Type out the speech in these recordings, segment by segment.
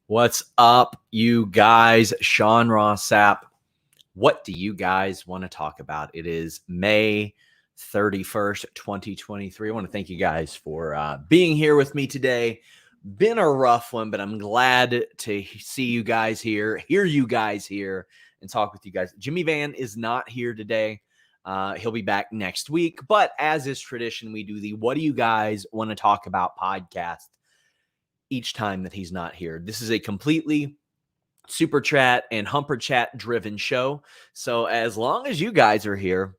What's up, you guys? Sean Ross Sapp. What do you guys want to talk about? It is May 31st, 2023. I want to thank you guys for being here with me today. Been a rough one, but I'm glad to see you guys here, hear you guys here, and talk with you guys. Jimmy Van is not here today. He'll be back next week. But as is tradition, we do the What Do You Guys Want to Talk About podcast each time that he's not here. This is a completely super chat and humper chat driven show. So as long as you guys are here,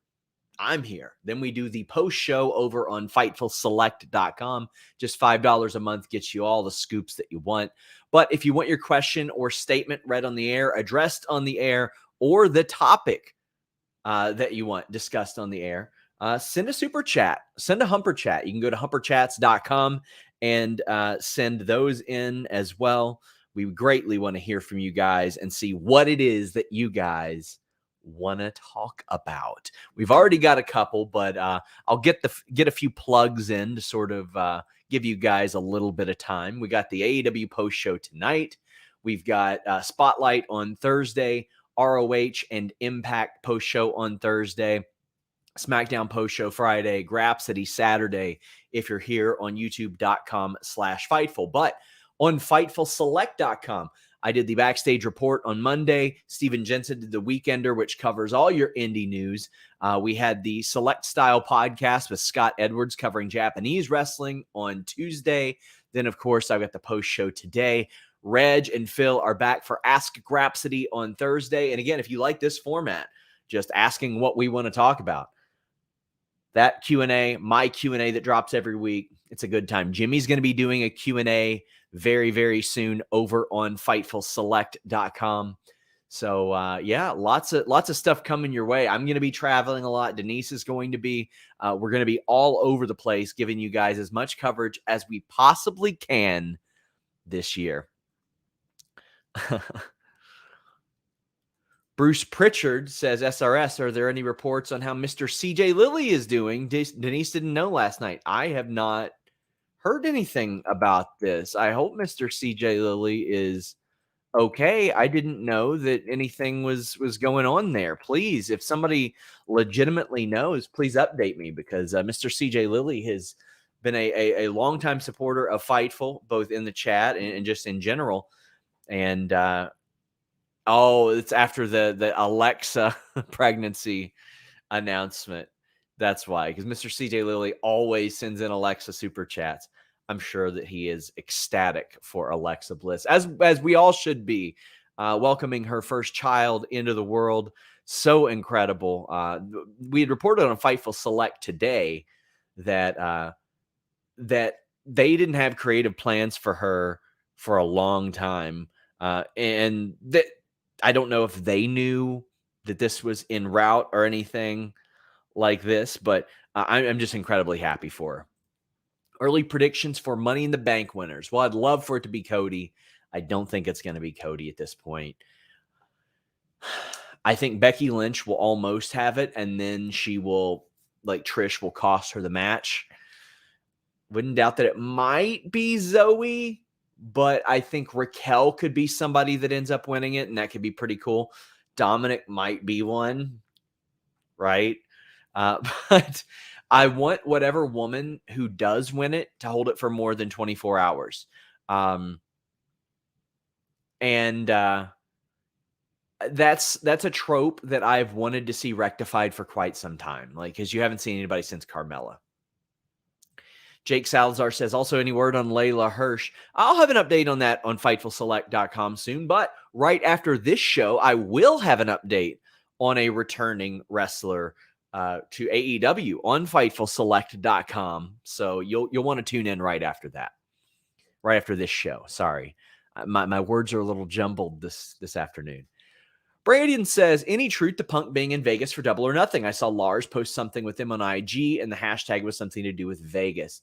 I'm here. Then we do the post show over on FightfulSelect.com. Just $5 a month gets you all the scoops that you want. But if you want your question or statement read on the air, addressed on the air, or the topic that you want discussed on the air, send a super chat, send a humper chat. You can go to humperchats.com and send those in as well. We greatly want to hear from you guys and see what it is that you guys want to talk about. We've already got a couple, but I'll get a few plugs in to sort of give you guys a little bit of time. We got the AEW post show tonight. We've got Spotlight on Thursday, ROH and Impact post show on Thursday, SmackDown post show Friday, Grapsody Saturday, if you're here on youtube.com/Fightful. But on FightfulSelect.com, I did the backstage report on Monday. Steven Jensen did the Weekender, which covers all your indie news. We had the Select Style podcast with Scott Edwards covering Japanese wrestling on Tuesday. Then, of course, I've got the post show today. Reg and Phil are back for Ask Grapsody on Thursday. And again, if you like this format, just asking what we want to talk about, that Q&A, my Q&A that drops every week, it's a good time. Jimmy's going to be doing a Q&A very, very soon over on FightfulSelect.com. So, yeah, lots of stuff coming your way. I'm going to be traveling a lot. Denise is going to be. We're going to be all over the place, giving you guys as much coverage as we possibly can this year. Bruce Pritchard says, SRS, are there any reports on how Mr. CJ Lilly is doing? Denise didn't know last night. I have not heard anything about this. I hope Mr. CJ Lilly is okay. I didn't know that anything was going on there. Please, if somebody legitimately knows, please update me, because Mr. CJ Lilly has been a longtime supporter of Fightful, both in the chat and just in general. And it's after the Alexa pregnancy announcement. That's why, because Mr. CJ Lilly always sends in Alexa super chats. I'm sure that he is ecstatic for Alexa Bliss, as we all should be, welcoming her first child into the world. So incredible. We had reported on Fightful Select today that that they didn't have creative plans for her for a long time, and that I don't know if they knew that this was en route or anything like this, but I'm just incredibly happy for her. Early predictions for Money in the Bank winners. Well, I'd love for it to be Cody. I don't think it's going to be Cody at this point. I think Becky Lynch will almost have it, and then she will, like Trish, will cost her the match. Wouldn't doubt that it might be Zoe, but I think Raquel could be somebody that ends up winning it, and that could be pretty cool. Dominic might be one, right? But I want whatever woman who does win it to hold it for more than 24 hours. And that's a trope that I've wanted to see rectified for quite some time, like, because you haven't seen anybody since Carmella. Jake Salazar says, also any word on Layla Hirsch? I'll have an update on that on FightfulSelect.com soon, but right after this show, I will have an update on a returning wrestler to AEW on FightfulSelect.com. So you'll want to tune in right after that, right after this show. Sorry, my words are a little jumbled this afternoon. Brandon says, any truth to Punk being in Vegas for Double or Nothing? I saw Lars post something with him on IG, and the hashtag was something to do with Vegas.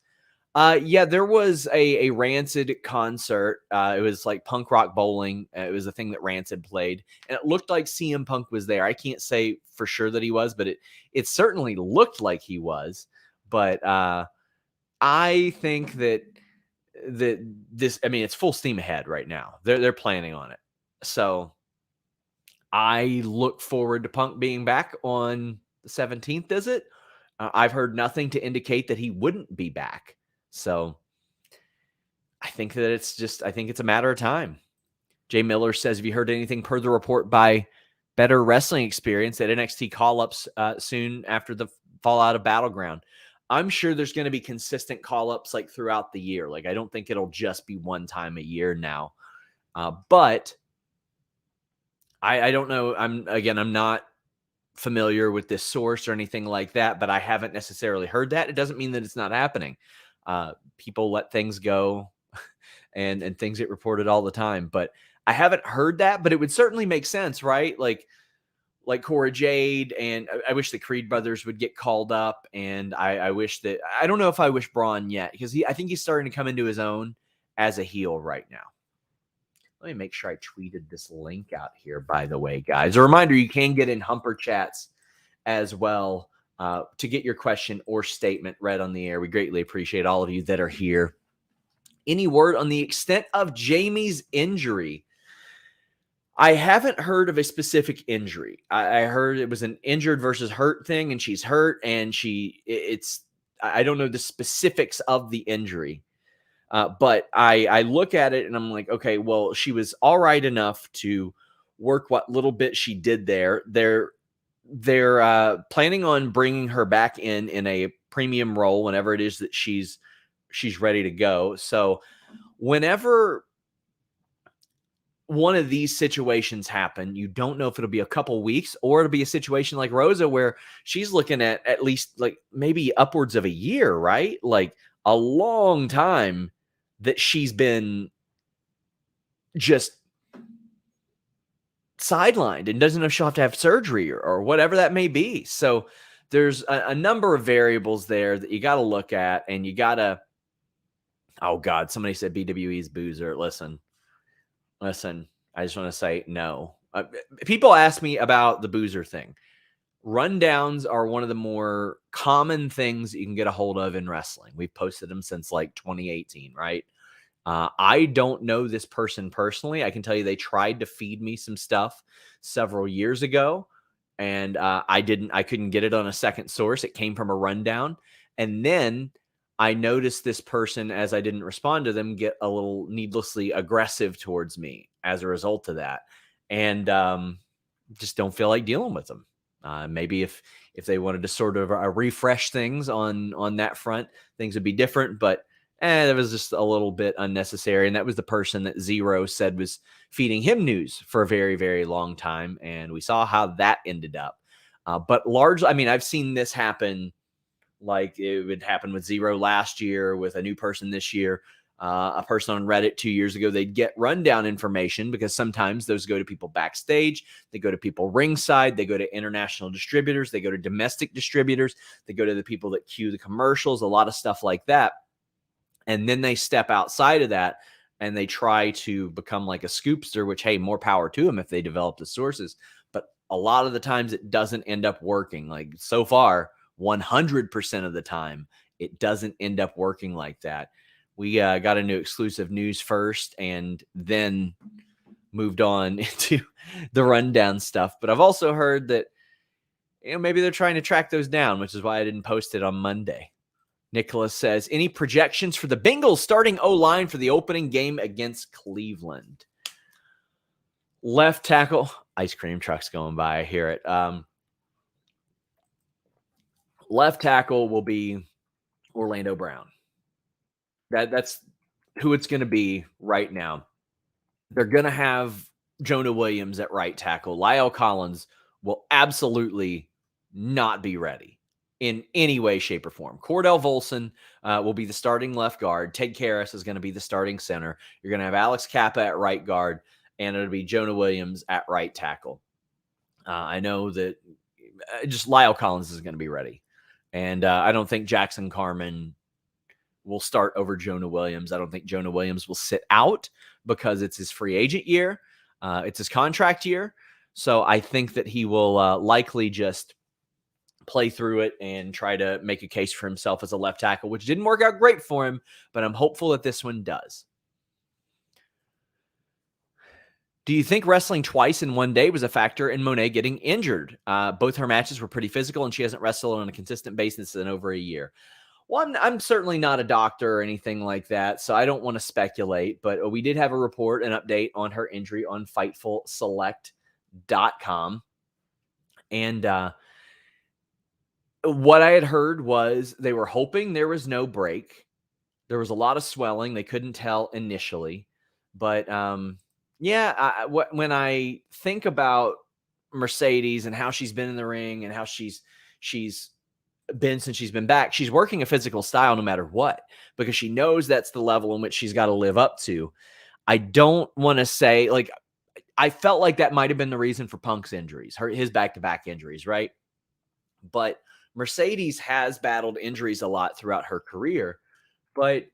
Yeah, there was a Rancid concert. It was like punk rock bowling. It was a thing that Rancid played, and it looked like CM Punk was there. I can't say for sure that he was, but it certainly looked like he was. But I think that it's full steam ahead right now. They're planning on it. So I look forward to Punk being back on the 17th, is it? I've heard nothing to indicate that he wouldn't be back. So I think that it's a matter of time. Jay Miller says, have you heard anything per the report by Better Wrestling Experience that NXT call-ups soon after the fallout of Battleground? I'm sure there's going to be consistent call-ups like throughout the year. Like, I don't think it'll just be one time a year now. But I don't know. I'm not familiar with this source or anything like that, but I haven't necessarily heard that. It doesn't mean that it's not happening. People let things go and things get reported all the time, but I haven't heard that, but it would certainly make sense, right? Like Cora Jade, and I wish the Creed brothers would get called up, and I wish that, I don't know if I wish Braun yet, because I think he's starting to come into his own as a heel right now. Let me make sure I tweeted this link out here, by the way, guys. A reminder, you can get in Humper Chats as well to get your question or statement read on the air. We greatly appreciate all of you that are here. Any word on the extent of Jamie's injury? I haven't heard of a specific injury. I heard it was an injured versus hurt thing, and she's hurt, and I don't know the specifics of the injury. But I look at it and I'm like, okay, well, she was all right enough to work what little bit she did there. They're planning on bringing her back in a premium role whenever it is that she's ready to go. So whenever one of these situations happen, you don't know if it'll be a couple weeks or it'll be a situation like Rosa where she's looking at least like maybe upwards of a year, right? Like a long time that she's been just sidelined and doesn't know if she'll have to have surgery or whatever that may be. So there's a number of variables there that you got to look at, and you got to, oh God, somebody said BWE's boozer. Listen, I just want to say no. People ask me about the boozer thing. Rundowns are one of the more common things that you can get a hold of in wrestling. We've posted them since like 2018, right? I don't know this person personally. I can tell you they tried to feed me some stuff several years ago, and I couldn't get it on a second source. It came from a rundown. And then I noticed this person, as I didn't respond to them, get a little needlessly aggressive towards me as a result of that. And just don't feel like dealing with them. Maybe if they wanted to sort of refresh things on that front, things would be different. But that was just a little bit unnecessary. And that was the person that Zero said was feeding him news for a very, very long time. And we saw how that ended up. But largely, I mean, I've seen this happen. Like it would happen with Zero last year, with a new person this year, a person on Reddit 2 years ago. They'd get rundown information because sometimes those go to people backstage, they go to people ringside, they go to international distributors, they go to domestic distributors, they go to the people that cue the commercials, a lot of stuff like that. And then they step outside of that and they try to become like a scoopster, which, hey, more power to them if they develop the sources. But a lot of the times it doesn't end up working. Like so far, 100% of the time, it doesn't end up working like that. We got into exclusive news first and then moved on into the rundown stuff. But I've also heard that maybe they're trying to track those down, which is why I didn't post it on Monday. Nicholas says, any projections for the Bengals starting O-line for the opening game against Cleveland? Left tackle, ice cream trucks going by, I hear it. Left tackle will be Orlando Brown. That's who it's going to be right now. They're going to have Jonah Williams at right tackle. Lyle Collins will absolutely not be ready in any way, shape, or form. Cordell Volson will be the starting left guard. Ted Karras is going to be the starting center. You're going to have Alex Kappa at right guard, and it'll be Jonah Williams at right tackle. I know that just Lyle Collins is going to be ready. And I don't think Jackson Carman will start over Jonah Williams. I don't think Jonah Williams will sit out because it's his free agent year. It's his contract year. So I think that he will likely just play through it and try to make a case for himself as a left tackle, which didn't work out great for him, but I'm hopeful that this one does. Do you think wrestling twice in one day was a factor in Mone getting injured? Both her matches were pretty physical, and she hasn't wrestled on a consistent basis in over a year. Well, I'm certainly not a doctor or anything like that, so I don't want to speculate, but we did have a report, an update on her injury on FightfulSelect.com. And what I had heard was they were hoping there was no break. There was a lot of swelling. They couldn't tell initially. But when I think about Mercedes and how she's been in the ring and how she's been since she's been back, she's working a physical style no matter what, because she knows that's the level in which she's got to live up to. I don't want to say, like, I felt like that might have been the reason for Punk's injuries, his back-to-back injuries, right? But Mercedes has battled injuries a lot throughout her career, but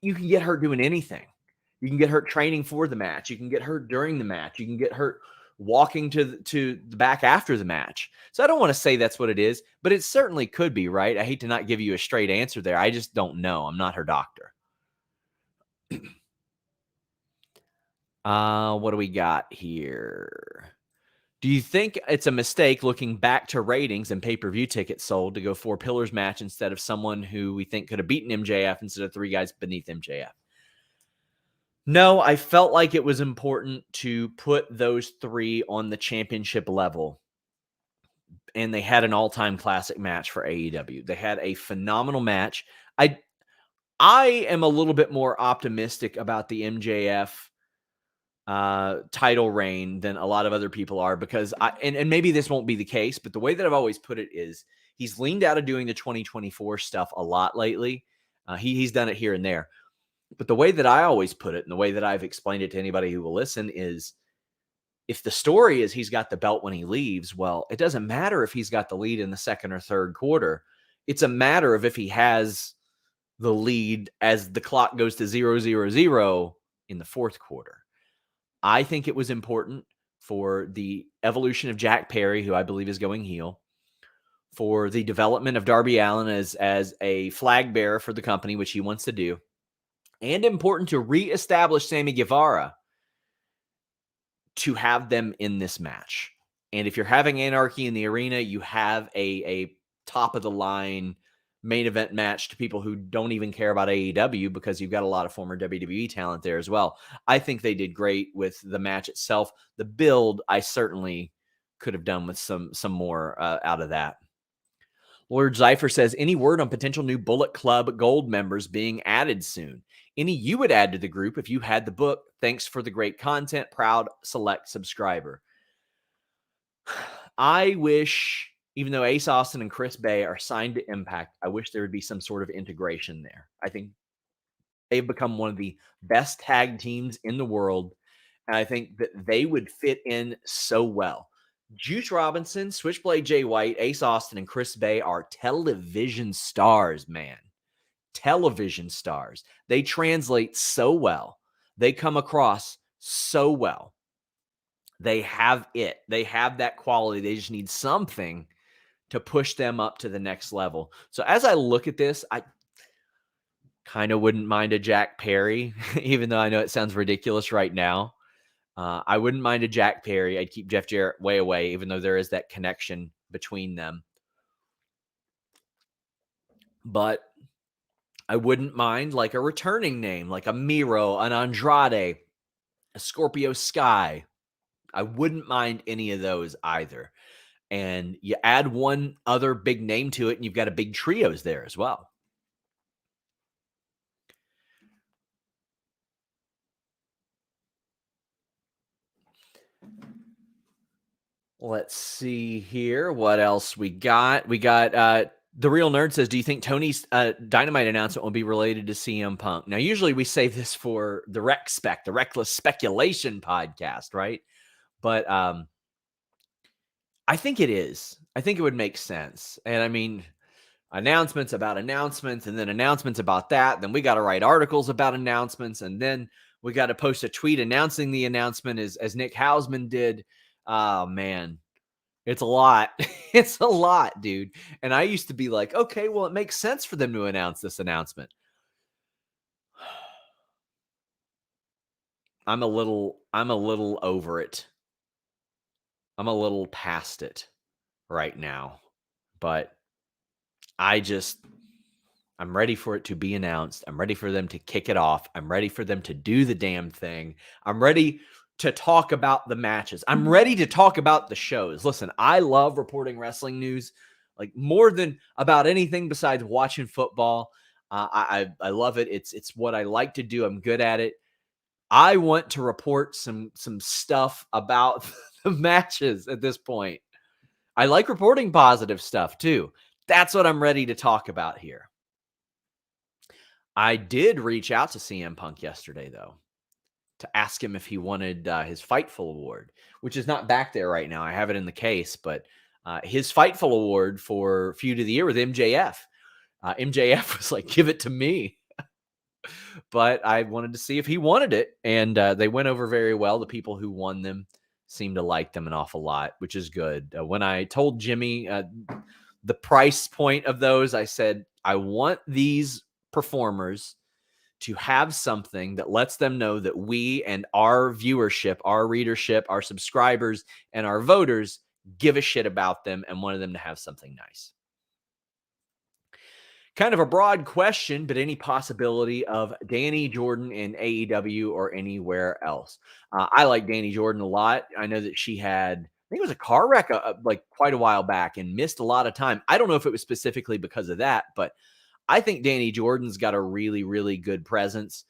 you can get hurt doing anything. You can get hurt training for the match. You can get hurt during the match. You can get hurt walking to the back after the match. So I don't want to say that's what it is, but it certainly could be, right? I hate to not give you a straight answer there. I just don't know. I'm not her doctor. What do we got here? Do you think it's a mistake looking back to ratings and pay-per-view tickets sold to go 4 pillars match instead of someone who we think could have beaten MJF instead of 3 guys beneath MJF? No, I felt like it was important to put those 3 on the championship level. And they had an all-time classic match for AEW. They had a phenomenal match. I am a little bit more optimistic about the MJF title reign than a lot of other people are, because and maybe this won't be the case, but the way that I've always put it is he's leaned out of doing the 2024 stuff a lot lately. He's done it here and there. But the way that I always put it, and the way that I've explained it to anybody who will listen, is if the story is he's got the belt when he leaves, well, it doesn't matter if he's got the lead in the second or third quarter. It's a matter of if he has the lead as the clock goes to 0-0-0 in the fourth quarter. I think it was important for the evolution of Jack Perry, who I believe is going heel, for the development of Darby Allin as a flag bearer for the company, which he wants to do, and important to reestablish Sammy Guevara, to have them in this match. And if you're having anarchy in the arena, you have a top-of-the-line main event match to people who don't even care about AEW, because you've got a lot of former WWE talent there as well. I think they did great with the match itself. The build, I certainly could have done with some more out of that. Lord Zypher says, any word on potential new Bullet Club Gold members being added soon? Any you would add to the group if you had the book? Thanks for the great content. Proud Select subscriber. I wish, even though Ace Austin and Chris Bay are signed to Impact, I wish there would be some sort of integration there. I think they've become one of the best tag teams in the world, and I think that they would fit in so well. Juice Robinson, Switchblade Jay White, Ace Austin, and Chris Bay are television stars, man. Television stars. They translate so well. They come across so well. They have it. They have that quality. They just need something to push them up to the next level. So as I look at this, I kind of wouldn't mind a Jack Perry, even though I know it sounds ridiculous right now. I wouldn't mind a Jack Perry. I'd keep Jeff Jarrett way away, even though there is that connection between them. But I wouldn't mind like a returning name, like a Miro, an Andrade, a Scorpio Sky. I wouldn't mind any of those either. And you add one other big name to it, and you've got a big trios there as well. Let's see here. What else we got? We got The Real Nerd says, do you think Tony's Dynamite announcement will be related to CM Punk? Now, usually we save this for the the Reckless Speculation podcast, right? But I think it is. I think it would make sense. And I mean, announcements about announcements, and then announcements about that. Then we got to write articles about announcements, and then we got to post a tweet announcing the announcement as Nick Hausman did. Oh, man. It's a lot. It's a lot, dude. And I used to be like, okay, well, it makes sense for them to announce this announcement. I'm a little over it. I'm a little past it right now. But I just I'm ready for it to be announced. I'm ready for them to kick it off. I'm ready for them to do the damn thing. I'm ready to talk about the matches. I'm ready to talk about the shows. Listen, I love reporting wrestling news like more than about anything besides watching football. I love it. It's what I like to do. I'm good at it. I want to report some stuff about the matches at this point. I like reporting positive stuff too. That's what I'm ready to talk about here. I did reach out to CM Punk yesterday, though, to ask him if he wanted his Fightful award, which is not back there right now. I have it in the case, but his Fightful award for Feud of the Year with MJF. MJF was like, give it to me. But I wanted to see if he wanted it. And they went over very well. The people who won them seemed to like them an awful lot, which is good. When I told Jimmy the price point of those, I said, I want these performers to have something that lets them know that we and our viewership, our readership, our subscribers, and our voters give a shit about them and wanted them to have something nice. Kind of a broad question, but any possibility of Dani Jordan in AEW or anywhere else? I like Dani Jordan a lot. I know that she had, I think it was a car wreck like quite a while back and missed a lot of time. I don't know if it was specifically because of that, but I think Dani Jordan's got a really, really good presence.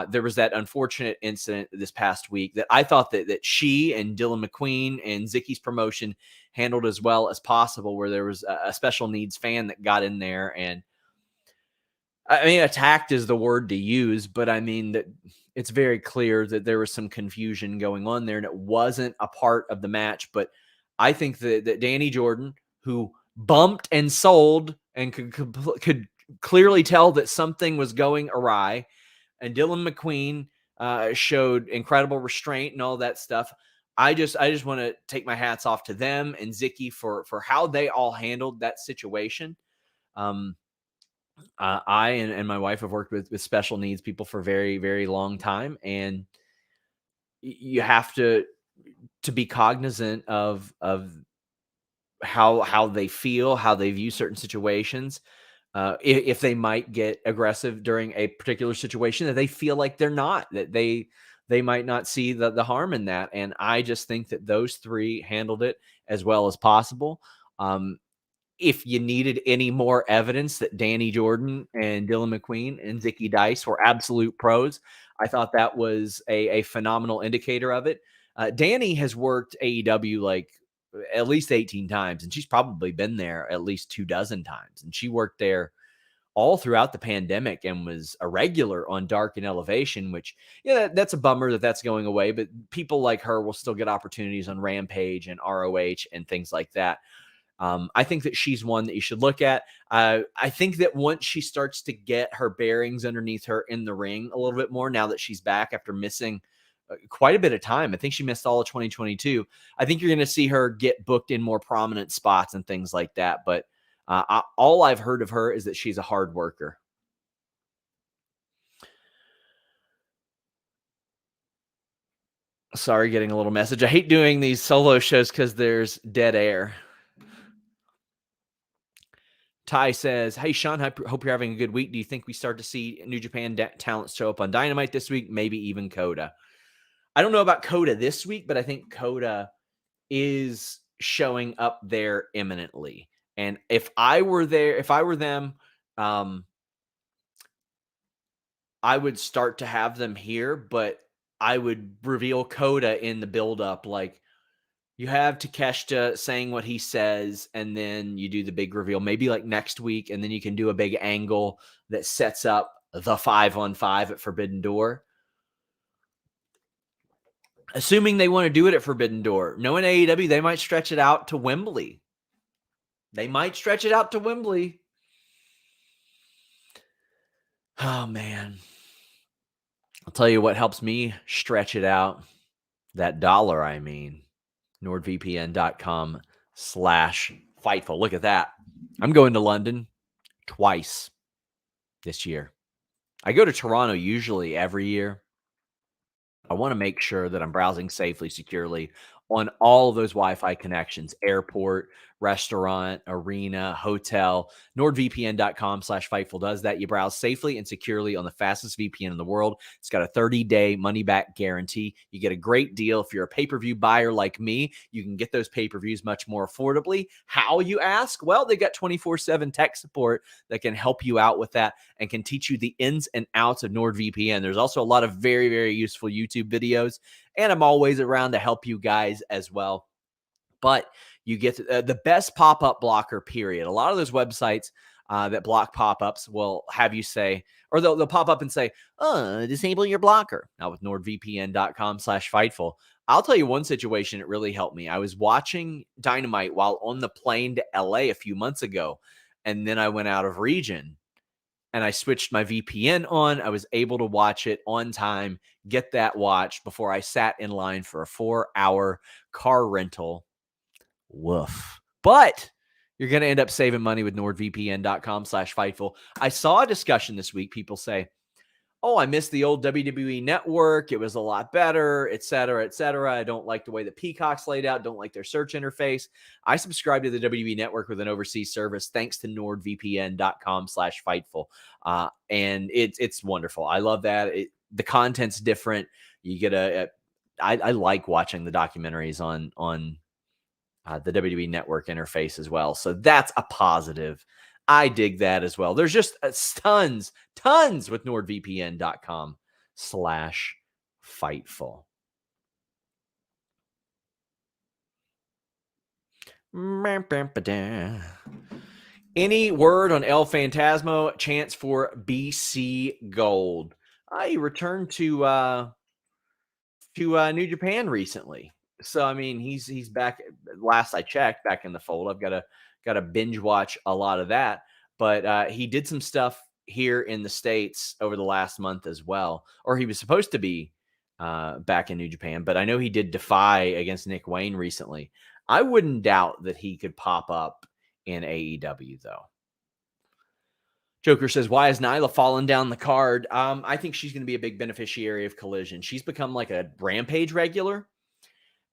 There was that unfortunate incident this past week that I thought that she and Dylan McQueen and Zicky's promotion handled as well as possible, where there was a special needs fan that got in there and I mean, attacked is the word to use, but I mean that it's very clear that there was some confusion going on there and it wasn't a part of the match. But I think that Dani Jordan, who bumped and sold and could clearly tell that something was going awry, and Dylan McQueen showed incredible restraint and all that stuff. I just want to take my hats off to them and Zicky for how they all handled that situation. I and my wife have worked with special needs people for very, very long time. And you have to be cognizant of how they feel, how they view certain situations. If they might get aggressive during a particular situation that they feel like they're not, that they might not see the harm in that. And I just think that those three handled it as well as possible. If you needed any more evidence that Dani Jordan and Dylan McQueen and Zicky Dice were absolute pros, I thought that was a phenomenal indicator of it. Dani has worked AEW like at least 18 times, and she's probably been there at least 24 times. And she worked there all throughout the pandemic and was a regular on Dark and Elevation, which, yeah, that's a bummer that that's going away. But people like her will still get opportunities on Rampage and ROH and things like that. I think that she's one that you should look at. I think that once she starts to get her bearings underneath her in the ring a little bit more, now that she's back after missing quite a bit of time, I think she missed all of 2022. I think you're going to see her get booked in more prominent spots and things like that. But all I've heard of her is that she's a hard worker. Sorry, getting a little message. I hate doing these solo shows because there's dead air. Ty says, hey, Sean, hope you're having a good week. Do you think we start to see New Japan talent show up on Dynamite this week? Maybe even Coda. I don't know about Coda this week, but I think Coda is showing up there imminently. And if I were them, I would start to have them here, but I would reveal Coda in the buildup, like, you have Takeshita saying what he says, and then you do the big reveal, maybe like next week, and then you can do a big angle that sets up the 5-on-5 at Forbidden Door. Assuming they want to do it at Forbidden Door. Knowing AEW, they might stretch it out to Wembley. Oh, man. I'll tell you what helps me stretch it out. That dollar, I mean. NordVPN.com Fightful. Look at that. I'm going to London twice this year. I go to Toronto usually every year. I want to make sure that I'm browsing safely, securely on all of those Wi-Fi connections, airport, restaurant, arena, hotel. NordVPN.com/Fightful does that. You browse safely and securely on the fastest VPN in the world. It's got a 30-day money-back guarantee. You get a great deal. If you're a pay-per-view buyer like me, you can get those pay-per-views much more affordably. How, you ask? Well, they got 24/7 tech support that can help you out with that and can teach you the ins and outs of NordVPN. There's also a lot of very, very useful YouTube videos, and I'm always around to help you guys as well. But you get the best pop-up blocker, period. A lot of those websites that block pop-ups will have you say, or they'll pop up and say, disable your blocker. Now with NordVPN.com/Fightful, I'll tell you one situation that really helped me. I was watching Dynamite while on the plane to LA a few months ago, and then I went out of region and I switched my VPN on. I was able to watch it on time, get that watch before I sat in line for a 4-hour car rental. Woof. But you're going to end up saving money with NordVPN.com/Fightful. I saw a discussion this week. People say, oh, I miss the old WWE network. It was a lot better, et cetera, et cetera. I don't like the way the Peacock's laid out. Don't like their search interface. I subscribe to the WWE network with an overseas service thanks to NordVPN.com/Fightful. And it's wonderful. I love that. The content's different. You get I like watching the documentaries on the WWE network interface as well. So that's a positive. I dig that as well. There's just tons with NordVPN.com/Fightful. Any word on El Phantasmo? Chance for BC Gold. He returned to New Japan recently. So I mean, he's back. Last I checked, back in the fold. I've got to binge watch a lot of that. But he did some stuff here in the States over the last month as well, or he was supposed to be back in New Japan. But I know he did Defy against Nick Wayne recently. I wouldn't doubt that he could pop up in AEW though. Joker says, why has Nyla fallen down the card? I think she's going to be a big beneficiary of Collision. She's become like a Rampage regular.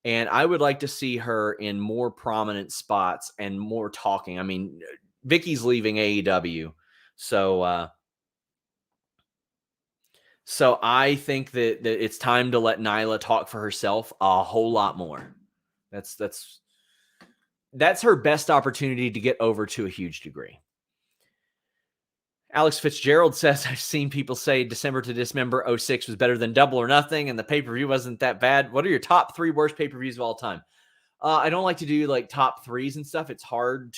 And I would like to see her in more prominent spots and more talking. I mean, Vicky's leaving AEW. So I think that it's time to let Nyla talk for herself a whole lot more. That's her best opportunity to get over to a huge degree. Alex Fitzgerald says, I've seen people say December to Dismember 06 was better than Double or Nothing, and the pay-per-view wasn't that bad. What are your top 3 worst pay-per-views of all time? I don't like to do like top 3s and stuff. It's hard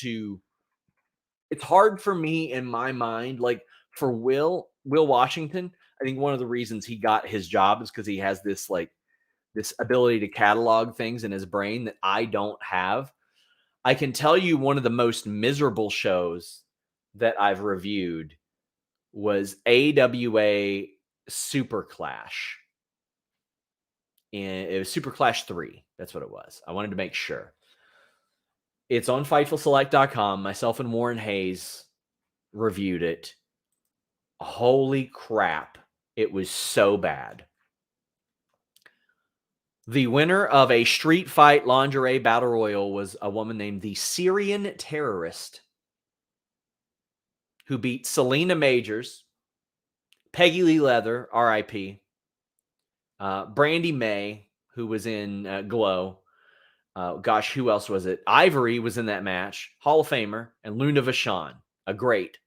for me in my mind. Like for Will Washington, I think one of the reasons he got his job is because he has this ability to catalog things in his brain that I don't have. I can tell you one of the most miserable shows that I've reviewed was AWA Super Clash. And it was Super Clash 3. That's what it was. I wanted to make sure. It's on FightfulSelect.com. Myself and Warren Hayes reviewed it. Holy crap. It was so bad. The winner of a street fight lingerie battle royal was a woman named the Syrian Terrorist, who beat Selena Majors, Peggy Lee Leather, R.I.P., Brandy May, who was in Glow. Who else was it? Ivory was in that match, Hall of Famer, and Luna Vachon, a great.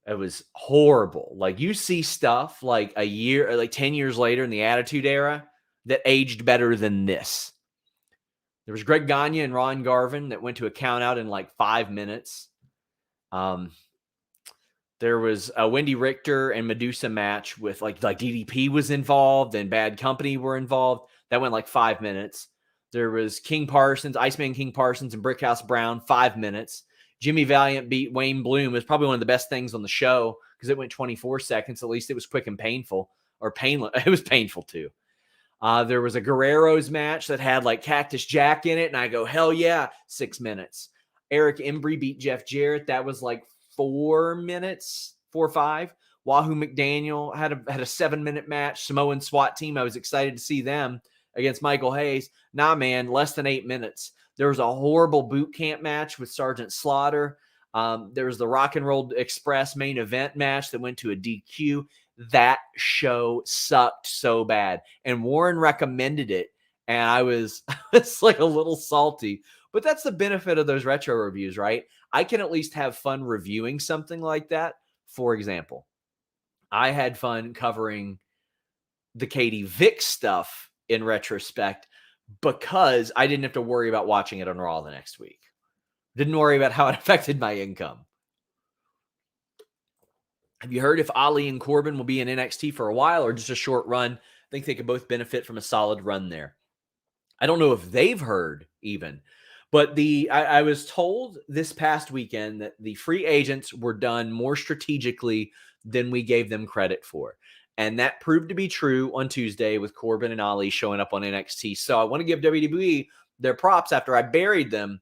It was horrible. Like you see stuff like a year, or like 10 years later in the Attitude Era that aged better than this. There was Greg Gagne and Ron Garvin that went to a count out in like 5 minutes. There was a Wendy Richter and Medusa match with like DDP was involved and Bad Company were involved. That went like 5 minutes. There was King Parsons, Iceman King Parsons and Brickhouse Brown, 5 minutes. Jimmy Valiant beat Wayne Bloom. It was probably one of the best things on the show because it went 24 seconds. At least it was quick and painful, or painless. It was painful too. There was a Guerrero's match that had like Cactus Jack in it, and I go, hell yeah, 6 minutes. Eric Embry beat Jeff Jarrett. That was like 4 minutes, 4 or 5. Wahoo McDaniel had a 7-minute match. Samoan SWAT team, I was excited to see them against Michael Hayes. Nah, man, less than 8 minutes. There was a horrible boot camp match with Sergeant Slaughter. There was the Rock and Roll Express main event match that went to a DQ. That show sucked so bad. And Warren recommended it, and I was like a little salty. But that's the benefit of those retro reviews, right? I can at least have fun reviewing something like that. For example, I had fun covering the Katie Vick stuff in retrospect because I didn't have to worry about watching it on Raw the next week. Didn't worry about how it affected my income. Have you heard if Ali and Corbin will be in NXT for a while or just a short run? I think they could both benefit from a solid run there. I don't know if they've heard even, but I was told this past weekend that the free agents were done more strategically than we gave them credit for. And that proved to be true on Tuesday with Corbin and Ali showing up on NXT. So I want to give WWE their props after I buried them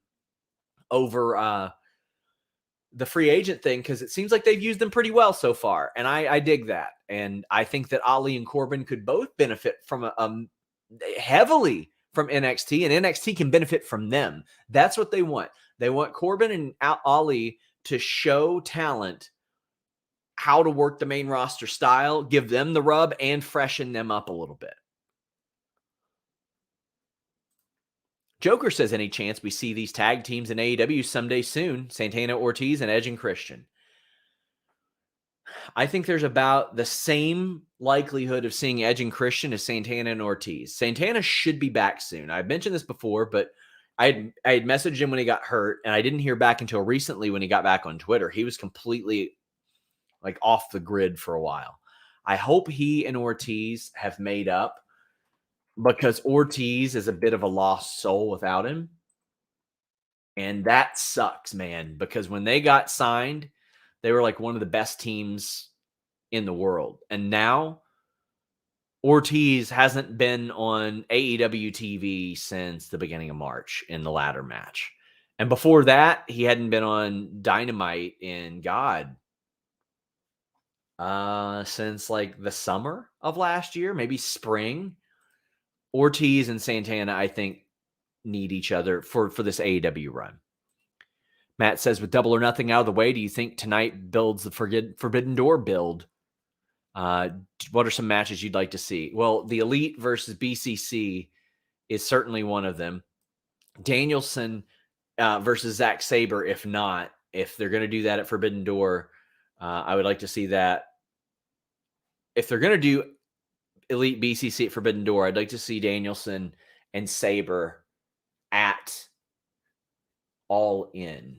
over the free agent thing, because it seems like they've used them pretty well so far. And I dig that. And I think that Ali and Corbin could both benefit from heavily from NXT, and NXT can benefit from them. That's what they want. They want Corbin and Ali to show talent how to work the main roster style, give them the rub, and freshen them up a little bit. Joker says, any chance we see these tag teams in AEW someday soon? Santana, Ortiz, and Edge and Christian. I think there's about the same likelihood of seeing Edge and Christian as Santana and Ortiz. Santana should be back soon. I've mentioned this before, but I had messaged him when he got hurt, and I didn't hear back until recently when he got back on Twitter. He was completely like off the grid for a while. I hope he and Ortiz have made up, because Ortiz is a bit of a lost soul without him. And that sucks, man, because when they got signed, they were like one of the best teams in the world. And now Ortiz hasn't been on AEW TV since the beginning of March in the ladder match. And before that, he hadn't been on Dynamite in since like the summer of last year, maybe spring. Ortiz and Santana, I think, need each other for this AEW run. Matt says, with Double or Nothing out of the way, do you think tonight builds the Forbidden Door build? What are some matches you'd like to see? Well, the Elite versus BCC is certainly one of them. Danielson versus Zack Sabre, if they're going to do that at Forbidden Door, I would like to see that. If they're going to do Elite BCC at Forbidden Door, I'd like to see Danielson and Sabre at All In.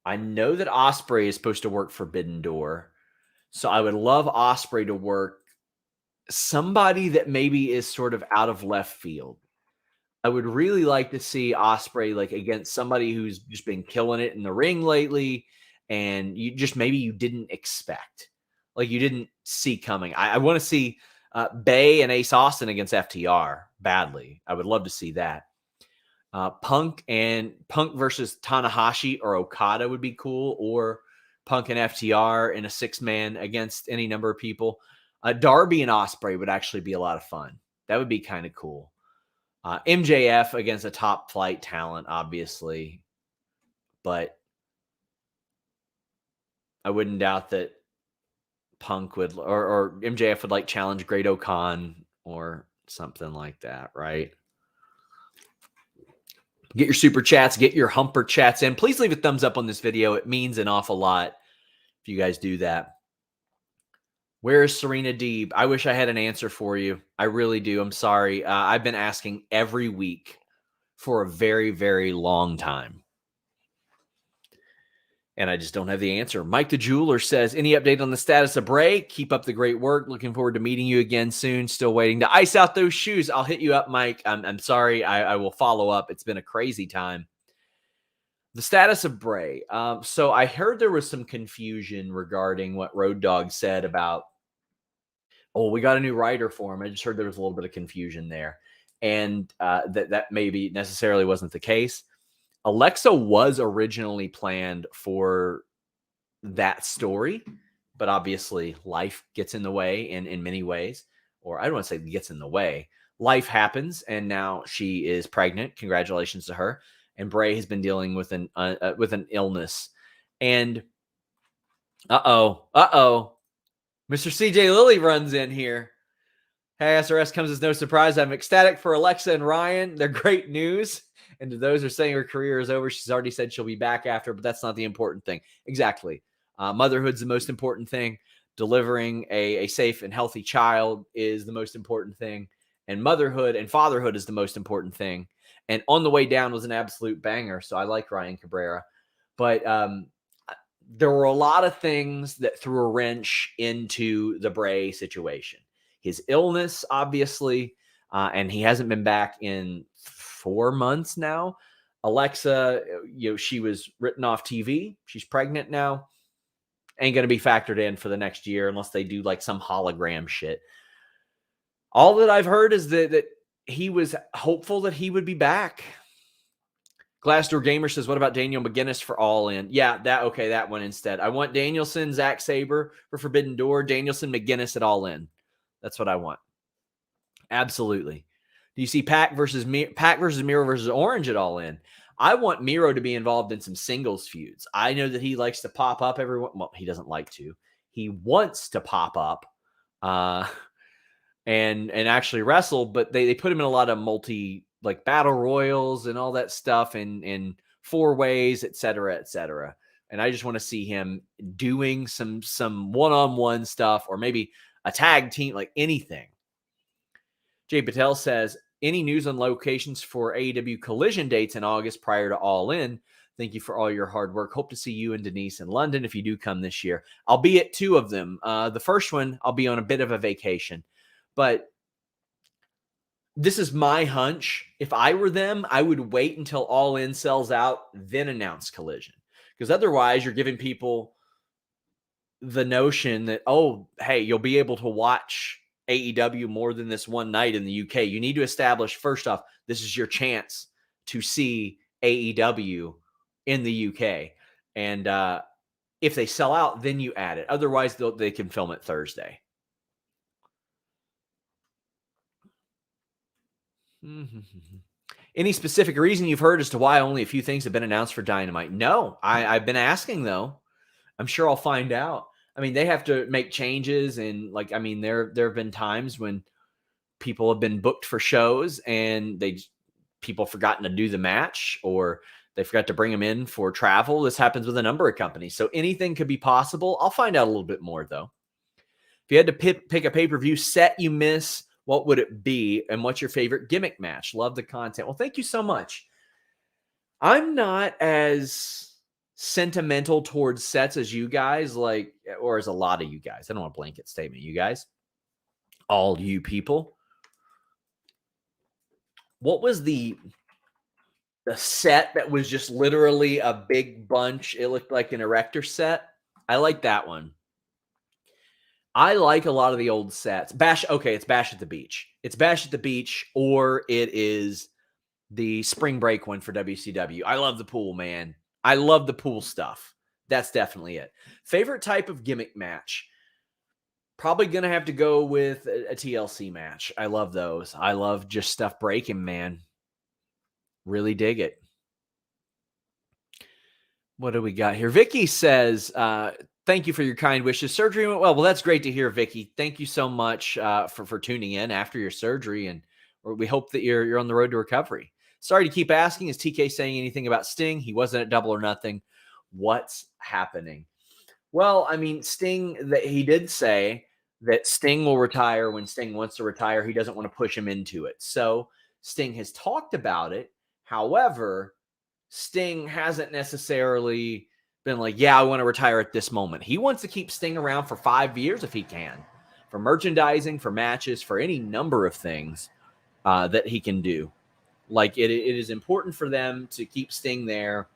I know that Ospreay is supposed to work Forbidden Door, so I would love Ospreay to work somebody that maybe is sort of out of left field. I would really like to see Ospreay like against somebody who's just been killing it in the ring lately, and you didn't expect, like you didn't see coming. I want to see Bay and Ace Austin against FTR badly. I would love to see that. Punk versus Tanahashi or Okada would be cool, or Punk and FTR in a 6-man against any number of people. Darby and Ospreay would actually be a lot of fun. That would be kind of cool. MJF against a top flight talent, obviously, but I wouldn't doubt that Punk would or MJF would like challenge Great O'Khan or something like that, right? Get your super chats, get your humper chats in. Please leave a thumbs up on this video. It means an awful lot if you guys do that. Where is Serena Deeb? I wish I had an answer for you. I really do. I'm sorry. I've been asking every week for a very, very long time, and I just don't have the answer. Mike the Jeweler says, any update on the status of Bray? Keep up the great work. Looking forward to meeting you again soon. Still waiting to ice out those shoes. I'll hit you up, Mike. I'm sorry. I will follow up. It's been a crazy time. The status of Bray. So I heard there was some confusion regarding what Road Dogg said about Oh, we got a new writer for him. I just heard there was a little bit of confusion there, and that maybe necessarily wasn't the case. Alexa was originally planned for that story, but obviously life gets in the way in many ways, or I don't want to say gets in the way. Life happens, and now she is pregnant. Congratulations to her. And Bray has been dealing with an illness, and Mr. CJ Lilly runs in here. Hey, SRS comes as no surprise. I'm ecstatic for Alexa and Ryan. They're great news. And to those who are saying her career is over, she's already said she'll be back after, but that's not the important thing. Exactly. Motherhood's the most important thing. Delivering a safe and healthy child is the most important thing. And motherhood and fatherhood is the most important thing. And On the Way Down was an absolute banger. So I like Ryan Cabrera. But there were a lot of things that threw a wrench into the Bray situation. His illness, obviously, and he hasn't been back in 4 months now. Alexa, she was written off TV. She's pregnant now. Ain't going to be factored in for the next year unless they do like some hologram shit. All that I've heard is that he was hopeful that he would be back. Glassdoor Gamer says, what about Daniel McGuinness for All In? Yeah, that one instead. I want Danielson, Zack Sabre for Forbidden Door, Danielson, McGuinness at All In. That's what I want. Absolutely. Do you see Pac versus Miro versus Orange at All In? I want Miro to be involved in some singles feuds. I know that he likes to pop up everyone. Well, he doesn't like to. He wants to pop up and actually wrestle, but they put him in a lot of like battle royals and all that stuff in 4-ways, et cetera, et cetera. And I just want to see him doing some one-on-one stuff or maybe a tag team, like anything. Jay Patel says, any news on locations for AEW Collision dates in August prior to All In? Thank you for all your hard work. Hope to see you and Denise in London if you do come this year. I'll be at 2 of them. The first one, I'll be on a bit of a vacation. But this is my hunch. If I were them, I would wait until All In sells out, then announce Collision. Because otherwise, you're giving people the notion that, oh, hey, you'll be able to watch AEW more than this one night in the UK. You need to establish, first off, this is your chance to see AEW in the UK. And if they sell out, then you add it. Otherwise, they can film it Thursday. Any specific reason you've heard as to why only a few things have been announced for Dynamite? No, I've been asking, though. I'm sure I'll find out. I mean, they have to make changes, and there have been times when people have been booked for shows and people have forgotten to do the match, or they forgot to bring them in for travel. This happens with a number of companies, so anything could be possible. I'll find out a little bit more, though. If you had to pick a pay-per-view set you miss, what would it be, and what's your favorite gimmick match? Love the content. Well, thank you so much. I'm not as sentimental towards sets as you guys, or as a lot of you guys. I don't want a blanket statement, you guys. All you people. What was the set that was just literally a big bunch? It looked like an erector set. I like that one. I like a lot of the old sets. It's Bash at the Beach. It's Bash at the Beach, or it is the Spring Break one for WCW. I love the pool, man. I love the pool stuff. That's definitely it. Favorite type of gimmick match? Probably going to have to go with a TLC match. I love those. I love just stuff breaking, man. Really dig it. What do we got here? Vicky says, thank you for your kind wishes. Surgery went well. Well, that's great to hear, Vicky. Thank you so much for tuning in after your surgery, and we hope that you're on the road to recovery. Sorry to keep asking. Is TK saying anything about Sting? He wasn't at Double or Nothing. What's happening? Well, I mean, Sting, he did say that Sting will retire when Sting wants to retire. He doesn't want to push him into it. So Sting has talked about it. However, Sting hasn't necessarily been like, yeah, I want to retire at this moment. He wants to keep Sting around for 5 years if he can, for merchandising, for matches, for any number of things that he can do. Like it is important for them to keep Sting there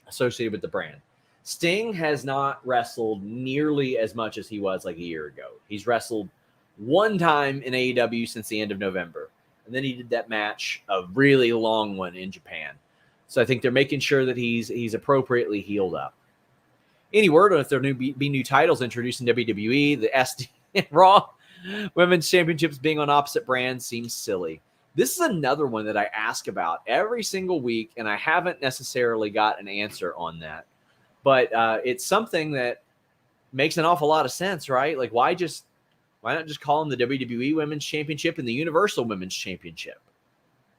associated with the brand. Sting has not wrestled nearly as much as he was like a year ago. He's wrestled one time in AEW since the end of November. And then he did that match, a really long one in Japan. So I think they're making sure that he's appropriately healed up. Any word on if there will be new titles introduced in WWE? The SD and Raw Women's Championships being on opposite brands seems silly. This is another one that I ask about every single week, and I haven't necessarily got an answer on that. But it's something that makes an awful lot of sense, right? Like, why not just call them the WWE Women's Championship and the Universal Women's Championship?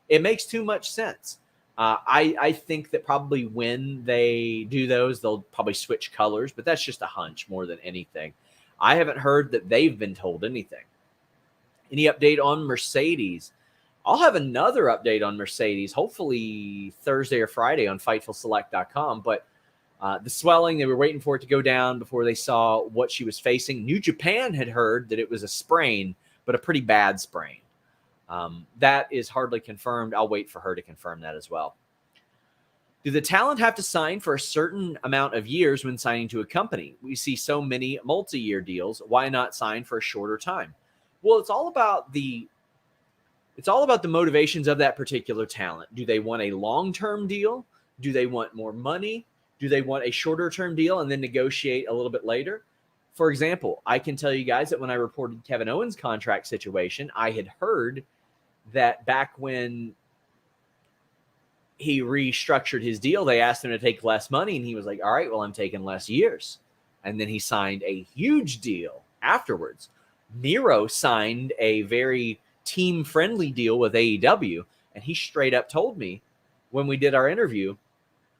It makes too much sense. I think that probably when they do those, they'll probably switch colors, but that's just a hunch more than anything. I haven't heard that they've been told anything. Any update on Mercedes? I'll have another update on Mercedes, hopefully Thursday or Friday on FightfulSelect.com. But the swelling, they were waiting for it to go down before they saw what she was facing. New Japan had heard that it was a sprain, but a pretty bad sprain. That is hardly confirmed. I'll wait for her to confirm that as well. Do the talent have to sign for a certain amount of years when signing to a company? We see so many multi-year deals. Why not sign for a shorter time? Well, it's all about the motivations of that particular talent. Do they want a long-term deal? Do they want more money? Do they want a shorter-term deal and then negotiate a little bit later? For example, I can tell you guys that when I reported Kevin Owens' contract situation, I had heard that back when he restructured his deal, they asked him to take less money, and he was like, all right, well, I'm taking less years. And then he signed a huge deal afterwards. Miro signed a very team-friendly deal with AEW, and he straight up told me when we did our interview,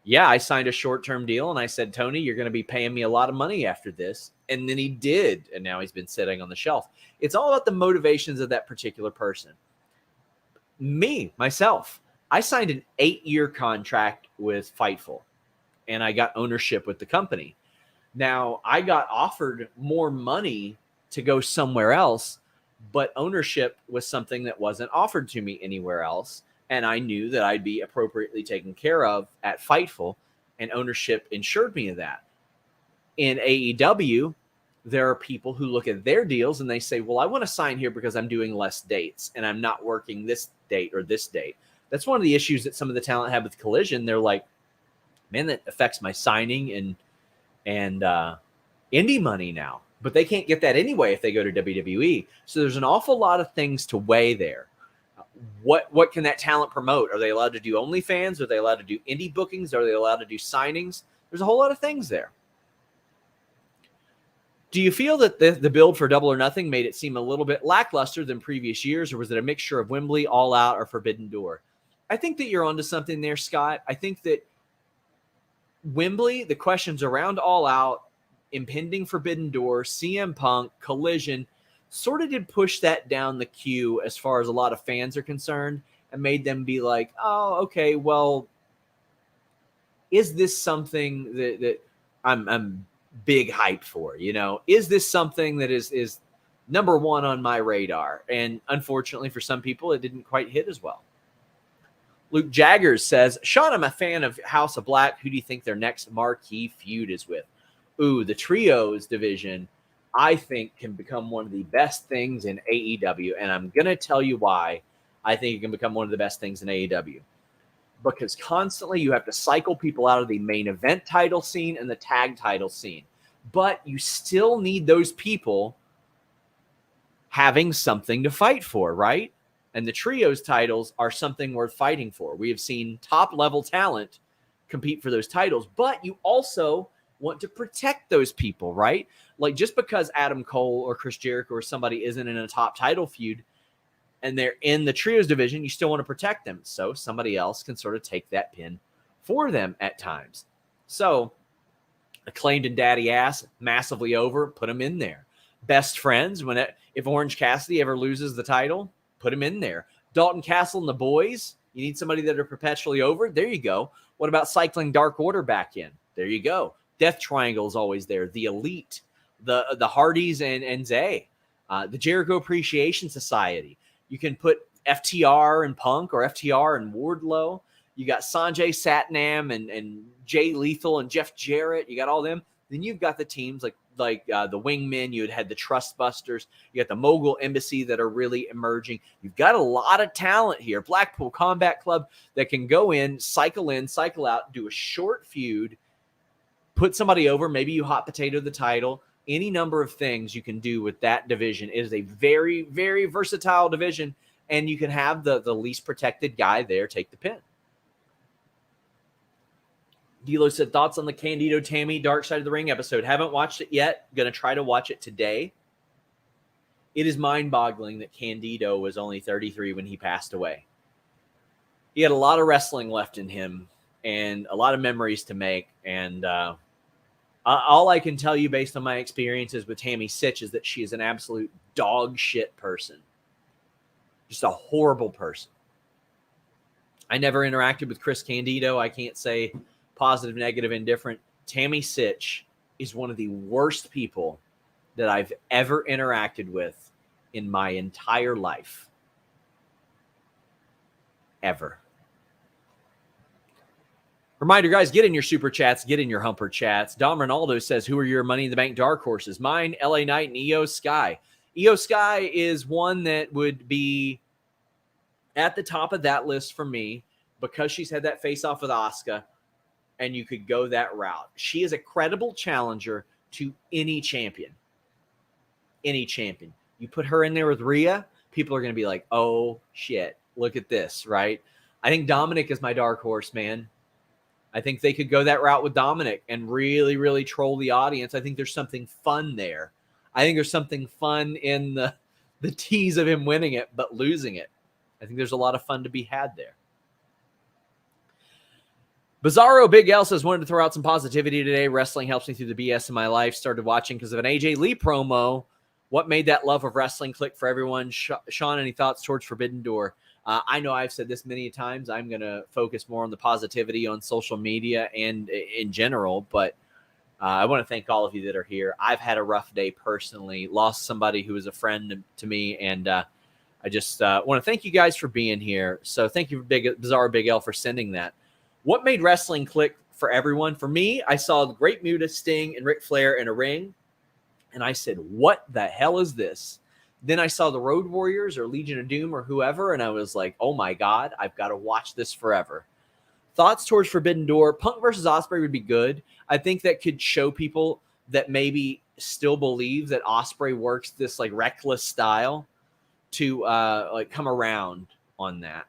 yeah, I signed a short-term deal, and I said, Tony, you're going to be paying me a lot of money after this. And then he did, and now he's been sitting on the shelf. It's all about the motivations of that particular person. Myself, I signed an 8-year contract with Fightful, and I got ownership with the company. Now, I got offered more money to go somewhere else, but ownership was something that wasn't offered to me anywhere else, and I knew that I'd be appropriately taken care of at Fightful, and ownership ensured me of that. In AEW, there are people who look at their deals and they say, well, I want to sign here because I'm doing less dates and I'm not working this date or this date. That's one of the issues that some of the talent have with Collision. They're like, man, that affects my signing and indie money now. But they can't get that anyway if they go to WWE. So there's an awful lot of things to weigh there. What can that talent promote? Are they allowed to do OnlyFans? Are they allowed to do indie bookings? Are they allowed to do signings? There's a whole lot of things there. Do you feel that the build for Double or Nothing made it seem a little bit lackluster than previous years, or was it a mixture of Wembley, All Out, or Forbidden Door? I think that you're onto something there, Scott. I think that Wembley, the questions around All Out, impending Forbidden Door, CM Punk, Collision, sort of did push that down the queue as far as a lot of fans are concerned and made them be like, oh, okay, well, is this something that I'm big hype for? You know, is this something that is number one on my radar? And unfortunately for some people, it didn't quite hit as well. Luke Jaggers says, Sean, I'm a fan of House of Black. Who do you think their next marquee feud is with? Ooh, the trios division, I think, can become one of the best things in AEW. And I'm going to tell you why I think it can become one of the best things in AEW. Because constantly you have to cycle people out of the main event title scene and the tag title scene. But you still need those people having something to fight for, right? And the trios titles are something worth fighting for. We have seen top-level talent compete for those titles, but you also want to protect those people, right? Like, just because Adam Cole or Chris Jericho or somebody isn't in a top title feud and they're in the trios division, you still want to protect them. So somebody else can sort of take that pin for them at times. So Acclaimed and Daddy Ass, massively over, put them in there. Best Friends, if Orange Cassidy ever loses the title, put him in there. Dalton Castle and the Boys, you need somebody that are perpetually over? There you go. What about cycling Dark Order back in? There you go. Death Triangle is always there. The Elite, the Hardys and Zay, the Jericho Appreciation Society. You can put FTR and Punk or FTR and Wardlow. You got Sanjay Satnam and Jay Lethal and Jeff Jarrett. You got all them. Then you've got the teams like the Wingmen. You had the Trust Busters. You got the Mogul Embassy that are really emerging. You've got a lot of talent here. Blackpool Combat Club that can go in, cycle out, do a short feud, put somebody over. Maybe you hot potato the title. Any number of things you can do with that division. It is a very, very versatile division, and you can have the least protected guy there take the pin. D'Lo said, thoughts on the Candido Tammy Dark Side of the Ring episode? Haven't watched it yet. Going to try to watch it today. It is mind-boggling that Candido was only 33 when he passed away. He had a lot of wrestling left in him and a lot of memories to make. And all I can tell you based on my experiences with Tammy Sitch is that she is an absolute dog shit person. Just a horrible person. I never interacted with Chris Candido. I can't say positive, negative, indifferent. Tammy Sitch is one of the worst people that I've ever interacted with in my entire life. Ever. Reminder, guys, get in your super chats, get in your humper chats. Dom Ronaldo says, who are your Money in the Bank dark horses? Mine, LA Knight, and Io Sky. Io Sky is one that would be at the top of that list for me because she's had that face-off with Asuka, and you could go that route. She is a credible challenger to any champion. Any champion. You put her in there with Rhea, people are going to be like, oh, shit, look at this, right? I think Dominic is my dark horse, man. I think they could go that route with Dominic and really, really troll the audience. I think there's something fun there. I think there's something fun in the tease of him winning it, but losing it. I think there's a lot of fun to be had there. Bizarro Big L says, wanted to throw out some positivity today. Wrestling helps me through the BS in my life. Started watching because of an AJ Lee promo. What made that love of wrestling click for everyone? Sean, any thoughts towards Forbidden Door? I know I've said this many times. I'm going to focus more on the positivity on social media and in general, but I want to thank all of you that are here. I've had a rough day personally, lost somebody who was a friend to me, and I just want to thank you guys for being here. So thank you, Bizarro Big L, for sending that. What made wrestling click for everyone? For me, I saw the Great Muta, Sting, and Ric Flair in a ring, and I said, what the hell is this? Then I saw the Road Warriors or Legion of Doom or whoever, and I was like, oh my God, I've got to watch this forever. Thoughts towards Forbidden Door? Punk versus Ospreay would be good. I think that could show people that maybe still believe that Ospreay works this like reckless style to like come around on that.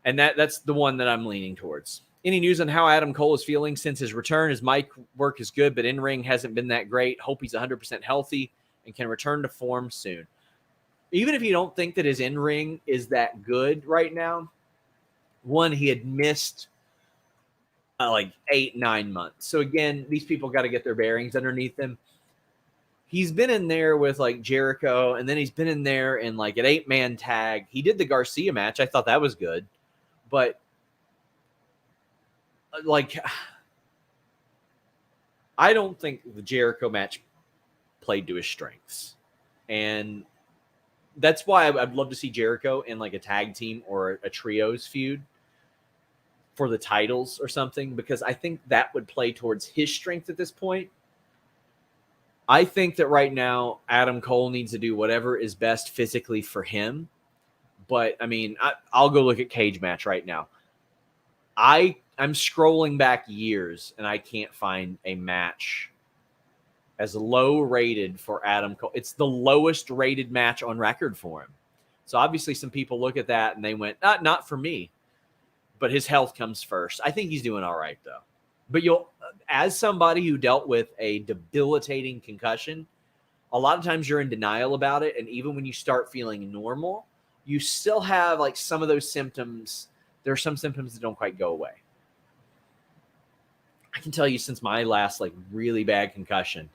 And that's the one that I'm leaning towards. Any news on how Adam Cole is feeling since his return? His mic work is good, but in-ring hasn't been that great. Hope he's 100% healthy and can return to form soon. Even if you don't think that his in-ring is that good right now, one, he had missed like 8-9 months. So again, these people got to get their bearings underneath them. He's been in there with like Jericho, and then he's been in there in like an 8-man tag. He did the Garcia match. I thought that was good. But like, I don't think the Jericho match played to his strengths. And that's why I'd love to see Jericho in like a tag team or a trios feud for the titles or something, because I think that would play towards his strength at this point. I think that right now, Adam Cole needs to do whatever is best physically for him. But, I mean, I'll go look at Cage Match right now. I'm scrolling back years, and I can't find a match as low rated for Adam Cole. It's the lowest rated match on record for him. So, obviously, some people look at that, and they went, not for me. But his health comes first. I think he's doing all right, though. But as somebody who dealt with a debilitating concussion, a lot of times you're in denial about it. And even when you start feeling normal, you still have like some of those symptoms. There are some symptoms that don't quite go away. I can tell you, since my last like really bad concussion,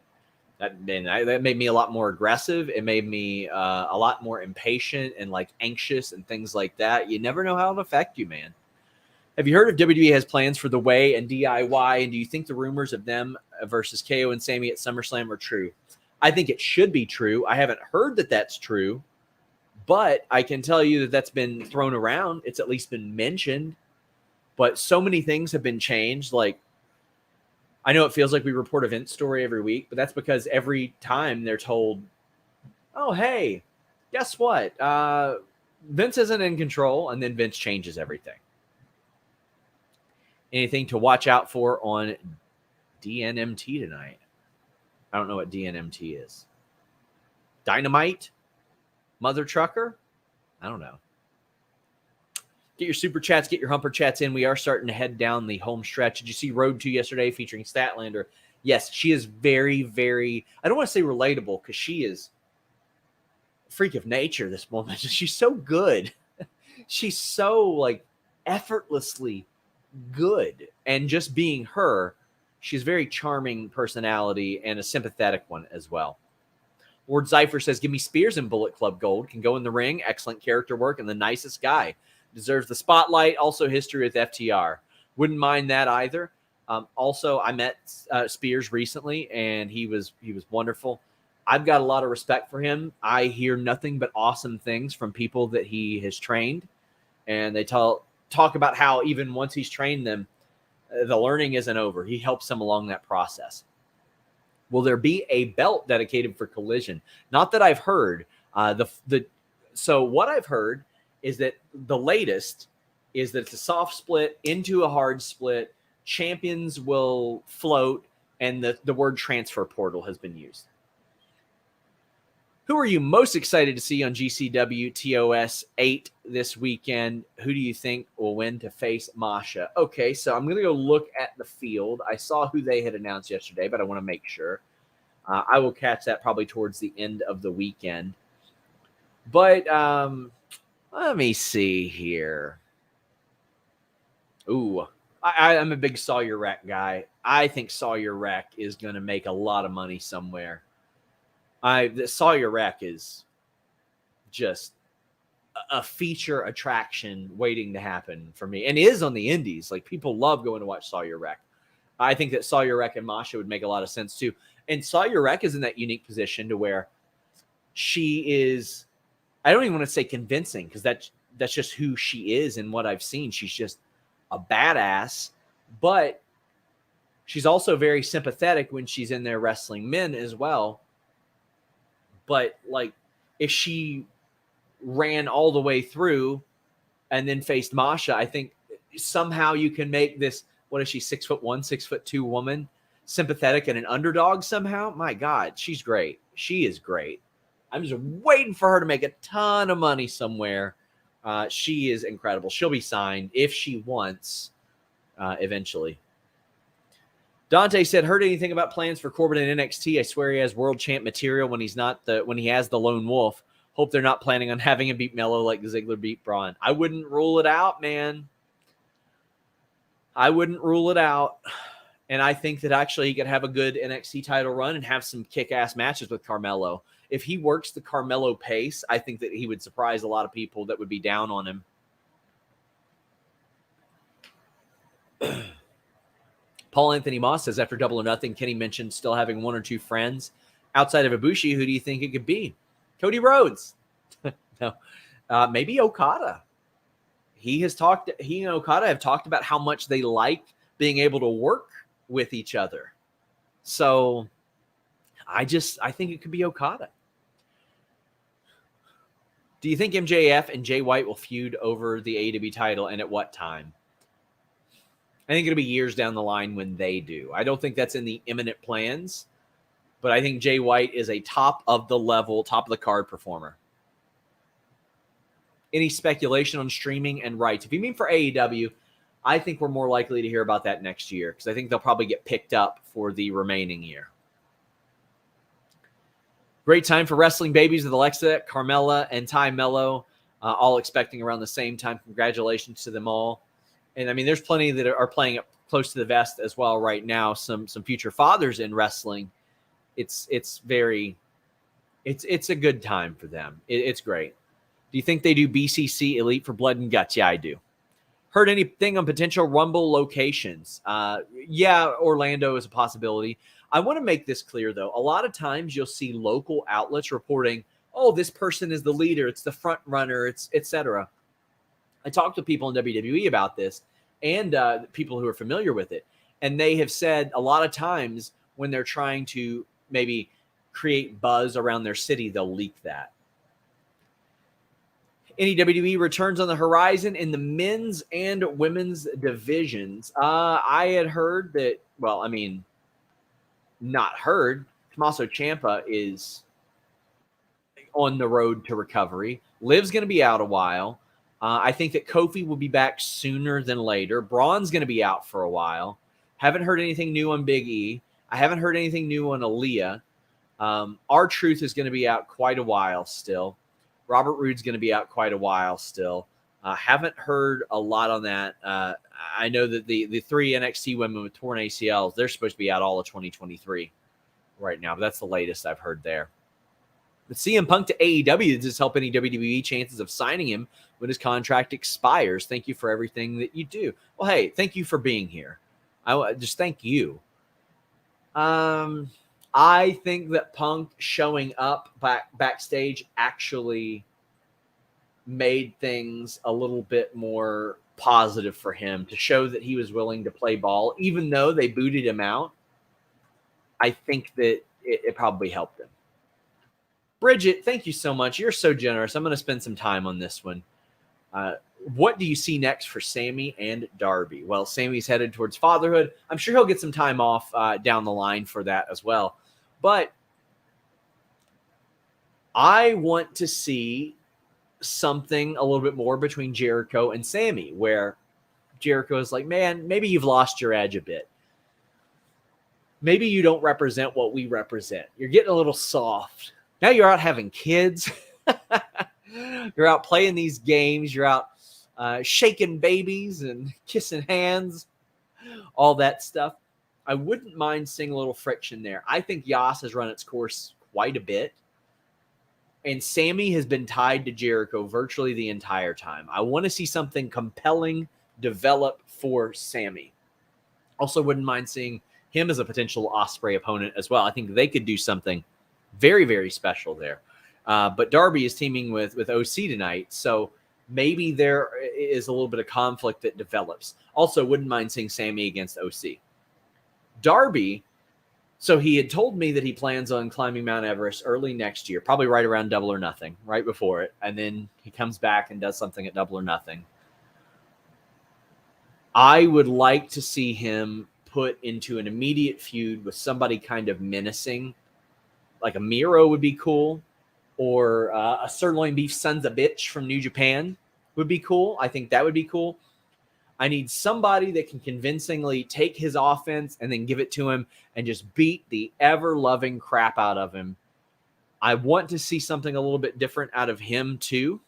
that made me a lot more aggressive. It made me a lot more impatient and like anxious and things like that. You never know how it'll affect you, man. Have you heard if WWE has plans for The Way and DIY? And do you think the rumors of them versus KO and Sammy at SummerSlam are true? I think it should be true. I haven't heard that that's true, but I can tell you that that's been thrown around. It's at least been mentioned. But so many things have been changed. Like I know it feels like we report a Vince story every week, but that's because every time they're told, oh, hey, guess what? Vince isn't in control, and then Vince changes everything. Anything to watch out for on DNMT tonight? I don't know what DNMT is. Dynamite? Mother Trucker? I don't know. Get your super chats, get your humper chats in. We are starting to head down the home stretch. Did you see Road to yesterday featuring Statlander? Yes, she is very, very, I don't want to say relatable because she is a freak of nature this woman. She's so good. She's so like effortlessly good. And just being her, she's a very charming personality and a sympathetic one as well. Ward Zeifer says, give me Spears in Bullet Club Gold. Can go in the ring. Excellent character work and the nicest guy. Deserves the spotlight. Also history with FTR. Wouldn't mind that either. Also, I met Spears recently, and he was wonderful. I've got a lot of respect for him. I hear nothing but awesome things from people that he has trained, and they talk about how even once he's trained them, the learning isn't over. He helps them along that process. Will there be a belt dedicated for Collision? Not that I've heard. So what I've heard is that the latest is that it's a soft split into a hard split. Champions will float, and the word transfer portal has been used. Who are you most excited to see on GCW TOS 8 this weekend? Who do you think will win to face Masha? Okay, so I'm going to go look at the field. I saw who they had announced yesterday, but I want to make sure. I will catch that probably towards the end of the weekend. But let me see here. Ooh, I'm a big Sawyer Wreck guy. I think Sawyer Wreck is going to make a lot of money somewhere. The Sawyer Wreck is just a feature attraction waiting to happen for me, and is on the indies. Like, people love going to watch Sawyer Wreck. I think that Sawyer Wreck and Masha would make a lot of sense too. And Sawyer Wreck is in that unique position to where she is, I don't even want to say convincing, because that's just who she is and what I've seen. She's just a badass, but she's also very sympathetic when she's in there wrestling men as well. But like, if she ran all the way through and then faced Masha, I think somehow you can make this, what is she, 6'1", 6'2" woman sympathetic and an underdog somehow. My God, she's great. She is great. I'm just waiting for her to make a ton of money somewhere. She is incredible. She'll be signed if she wants eventually. Dante said, heard anything about plans for Corbin and NXT? I swear he has world champ material when he has the lone wolf. Hope they're not planning on having him beat Mello like Ziggler beat Braun. I wouldn't rule it out, man. I wouldn't rule it out. And I think that actually he could have a good NXT title run and have some kick-ass matches with Carmelo. If he works the Carmelo pace, I think that he would surprise a lot of people that would be down on him. Paul Anthony Moss says, after Double or Nothing, Kenny mentioned still having one or two friends outside of Ibushi. Who do you think it could be? Cody Rhodes. No. Maybe Okada. He and Okada have talked about how much they like being able to work with each other. So I think it could be Okada. Do you think MJF and Jay White will feud over the AEW title, and at what time? I think it'll be years down the line when they do. I don't think that's in the imminent plans, but I think Jay White is a top of the card performer. Any speculation on streaming and rights? If you mean for AEW, I think we're more likely to hear about that next year, because I think they'll probably get picked up for the remaining year. Great time for wrestling babies with Alexa, Carmella, and Ty Mello, all expecting around the same time. Congratulations to them all. And I mean, there's plenty that are playing up close to the vest as well right now. Some future fathers in wrestling. It's a good time for them. It's great. Do you think they do BCC Elite for Blood and Guts? Yeah, I do. Heard anything on potential Rumble locations? Yeah, Orlando is a possibility. I want to make this clear, though. A lot of times you'll see local outlets reporting, oh, this person is the leader, it's the front runner, it's etc. I talked to people in WWE about this and people who are familiar with it. And they have said a lot of times when they're trying to maybe create buzz around their city, they'll leak that. NEWE returns on the horizon in the men's and women's divisions. I had heard that, well, I mean, not heard. Tommaso Ciampa is on the road to recovery. Liv's going to be out a while. I think that Kofi will be back sooner than later. Braun's going to be out for a while. Haven't heard anything new on Big E. I haven't heard anything new on Aaliyah. R-Truth is going to be out quite a while still. Robert Roode's going to be out quite a while still. Haven't heard a lot on that. I know that the 3 NXT women with torn ACLs, they're supposed to be out all of 2023 right now. But that's the latest I've heard there. But CM Punk to AEW, does this help any WWE chances of signing him when his contract expires? Thank you for everything that you do. Well, hey, thank you for being here. I just thank you. I think that Punk showing up backstage actually made things a little bit more positive for him, to show that he was willing to play ball, even though they booted him out. I think that it probably helped him. Bridget, thank you so much. You're so generous. I'm going to spend some time on this one. What do you see next for Sammy and Darby? Well, Sammy's headed towards fatherhood. I'm sure he'll get some time off down the line for that as well. But I want to see something a little bit more between Jericho and Sammy, where Jericho is like, man, maybe you've lost your edge a bit. Maybe you don't represent what we represent. You're getting a little soft. Now you're out having kids. You're out playing these games. You're out shaking babies and kissing hands, all that stuff. I wouldn't mind seeing a little friction there. I think Yas has run its course quite a bit. And Sammy has been tied to Jericho virtually the entire time. I want to see something compelling develop for Sammy. Also wouldn't mind seeing him as a potential Ospreay opponent as well. I think they could do something very, very special there. But Darby is teaming with OC tonight, so maybe there is a little bit of conflict that develops. Also wouldn't mind seeing Sammy against OC. Darby, so he had told me that he plans on climbing Mount Everest early next year, probably right around Double or Nothing, right before it. And then he comes back and does something at Double or Nothing. I would like to see him put into an immediate feud with somebody kind of menacing, like a Miro would be cool, or a sirloin beef sons of bitch from New Japan would be cool. I think that would be cool. I need somebody that can convincingly take his offense and then give it to him and just beat the ever-loving crap out of him. I want to see something a little bit different out of him too.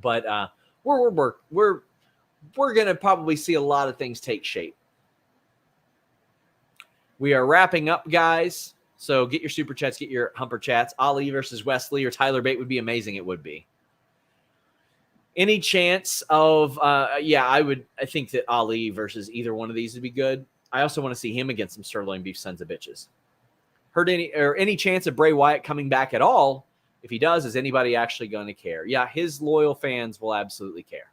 But we're going to probably see a lot of things take shape. We are wrapping up, guys. So get your super chats, get your humper chats. Ali versus Wesley or Tyler Bate would be amazing. It would be. Any chance of, I think that Ali versus either one of these would be good. I also want to see him against some sirloin beef sons of bitches. Heard any chance of Bray Wyatt coming back at all? If he does, is anybody actually going to care? Yeah, his loyal fans will absolutely care.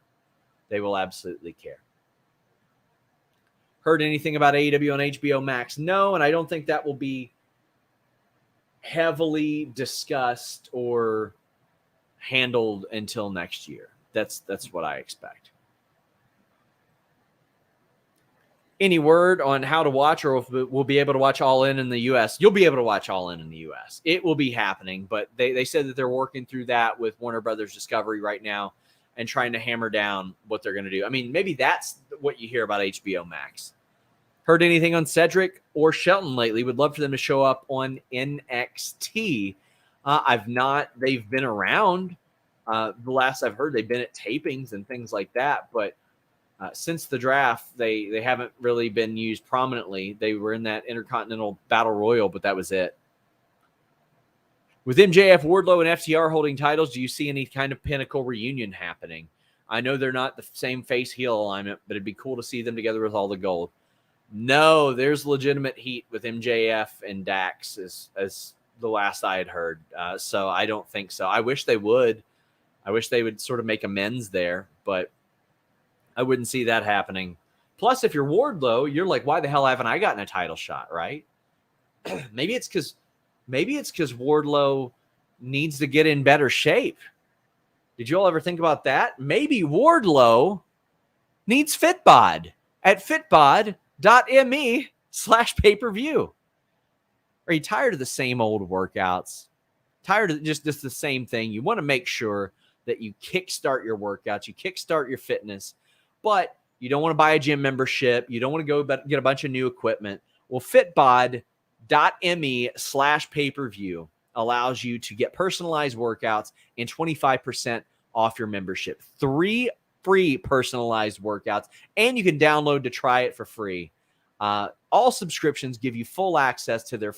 They will absolutely care. Heard anything about AEW on HBO Max? No, and I don't think that will be heavily discussed or handled until next year. That's what I expect. Any word on how to watch, or if we'll be able to watch Allin in the U.S.? You'll be able to watch Allin in the U.S. It will be happening, but they said that they're working through that with Warner Brothers Discovery right now and trying to hammer down what they're going to do. I mean, maybe that's what you hear about HBO Max. Heard anything on Cedric or Shelton lately? Would love for them to show up on NXT. I've not. They've been around. The last I've heard, they've been at tapings and things like that. But since the draft, they haven't really been used prominently. They were in that Intercontinental Battle Royal, but that was it. With MJF, Wardlow, and FTR holding titles, do you see any kind of Pinnacle reunion happening? I know they're not the same face-heel alignment, but it'd be cool to see them together with all the gold. No, there's legitimate heat with MJF and Dax as the last I had heard. So I don't think so. I wish they would. I wish they would sort of make amends there, but I wouldn't see that happening. Plus, if you're Wardlow, you're like, why the hell haven't I gotten a title shot, right? Maybe it's because Wardlow needs to get in better shape. Did you all ever think about that? Maybe Wardlow needs Fitbod at fitbod.me/pay-per-view. Are you tired of the same old workouts? Tired of just the same thing? You want to make sure that you kickstart your workouts, you kickstart your fitness, but you don't want to buy a gym membership. You don't want to go get a bunch of new equipment. Well, fitbod.me/pay-per-view allows you to get personalized workouts and 25% off your membership. 3 free personalized workouts, and you can download to try it for free. All subscriptions give you full access to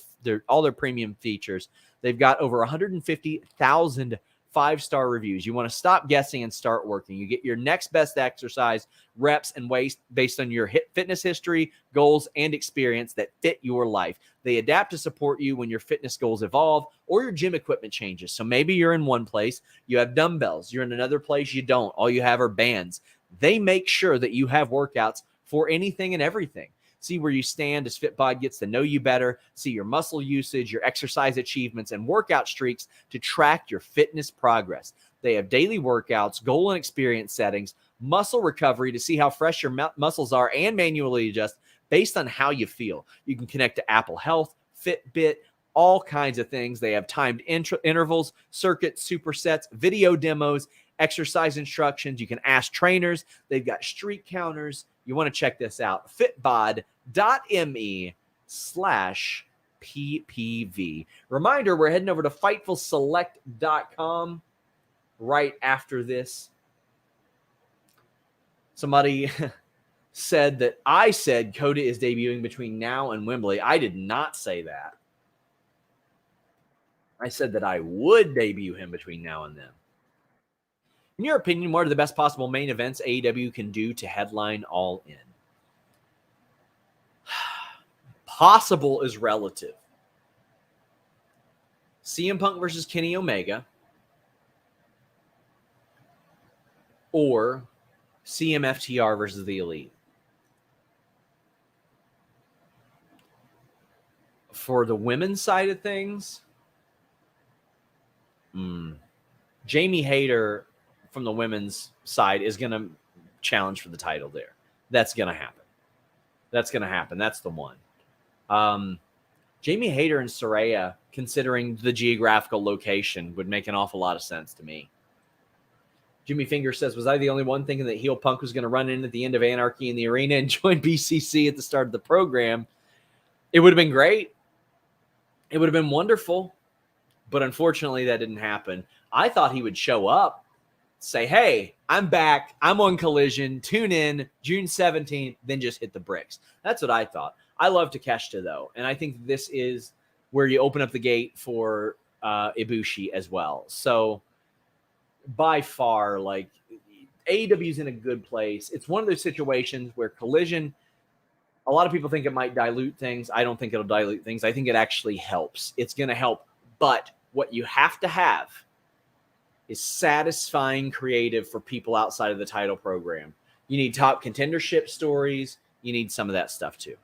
all their premium features. They've got over 150,000 5-star reviews. You want to stop guessing and start working. You get your next best exercise, reps, and weight based on your fitness history, goals, and experience that fit your life. They adapt to support you when your fitness goals evolve or your gym equipment changes. So maybe you're in one place, you have dumbbells. You're in another place, you don't. All you have are bands. They make sure that you have workouts for anything and everything. See where you stand as Fitbod gets to know you better. See your muscle usage, your exercise achievements, and workout streaks to track your fitness progress. They have daily workouts, goal and experience settings, muscle recovery to see how fresh your muscles are, and manually adjust based on how you feel. You can connect to Apple Health, Fitbit, all kinds of things. They have timed intervals, circuits, supersets, video demos, exercise instructions. You can ask trainers. They've got streak counters. You want to check this out. Fitbod.me/PPV. Reminder, we're heading over to FightfulSelect.com right after this. Somebody said that I said Coda is debuting between now and Wembley. I did not say that. I said that I would debut him between now and then. In your opinion, what are the best possible main events AEW can do to headline All In? Possible is relative. CM Punk versus Kenny Omega, or CMFTR versus the Elite. For the women's side of things, Jamie Hayter from the women's side is going to challenge for the title there. That's going to happen. That's the one. Jamie Hayter and Saraya, considering the geographical location, would make an awful lot of sense to me. Jimmy Finger says, was I the only one thinking that heel Punk was going to run in at the end of Anarchy in the Arena and join BCC at the start of the program? It would have been great. It would have been wonderful. But unfortunately, that didn't happen. I thought he would show up, say, hey, I'm back. I'm on Collision. Tune in June 17th, then just hit the bricks. That's what I thought. I love Takeshita, though, and I think this is where you open up the gate for Ibushi as well. So by far, like, AEW is in a good place. It's one of those situations where Collision, a lot of people think it might dilute things. I don't think it'll dilute things. I think it actually helps. It's going to help. But what you have to have is satisfying creative for people outside of the title program. You need top contendership stories. You need some of that stuff too.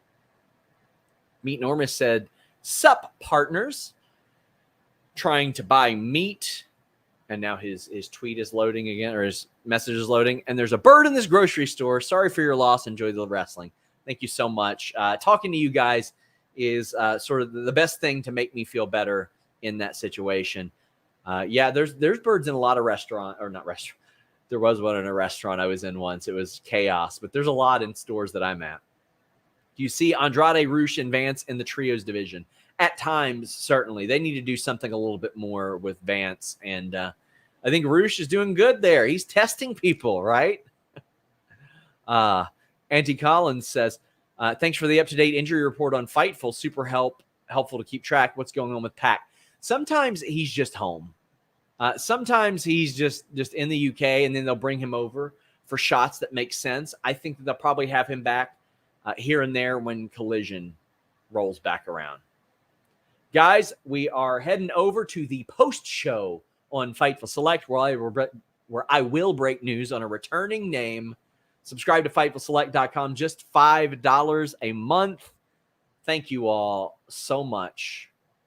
Meat Normus said, sup, partners. Trying to buy meat. And now his tweet is loading again, or his message is loading. And there's a bird in this grocery store. Sorry for your loss. Enjoy the wrestling. Thank you so much. Talking to you guys is sort of the best thing to make me feel better in that situation. Yeah, there's birds in a lot of there was one in a restaurant I was in once. It was chaos, but there's a lot in stores that I'm at. Do you see Andrade, Rush, and Vance in the trios division? At times, certainly. They need to do something a little bit more with Vance, and I think Rush is doing good there. He's testing people, right? Auntie Collins says, thanks for the up-to-date injury report on Fightful. Super helpful to keep track what's going on with Pac. Sometimes he's just home. Sometimes he's just in the UK, and then they'll bring him over for shots that make sense. I think that they'll probably have him back here and there when Collision rolls back around. Guys, we are heading over to the post-show on Fightful Select, where I will break news on a returning name. Subscribe to FightfulSelect.com, just $5 a month. Thank you all so much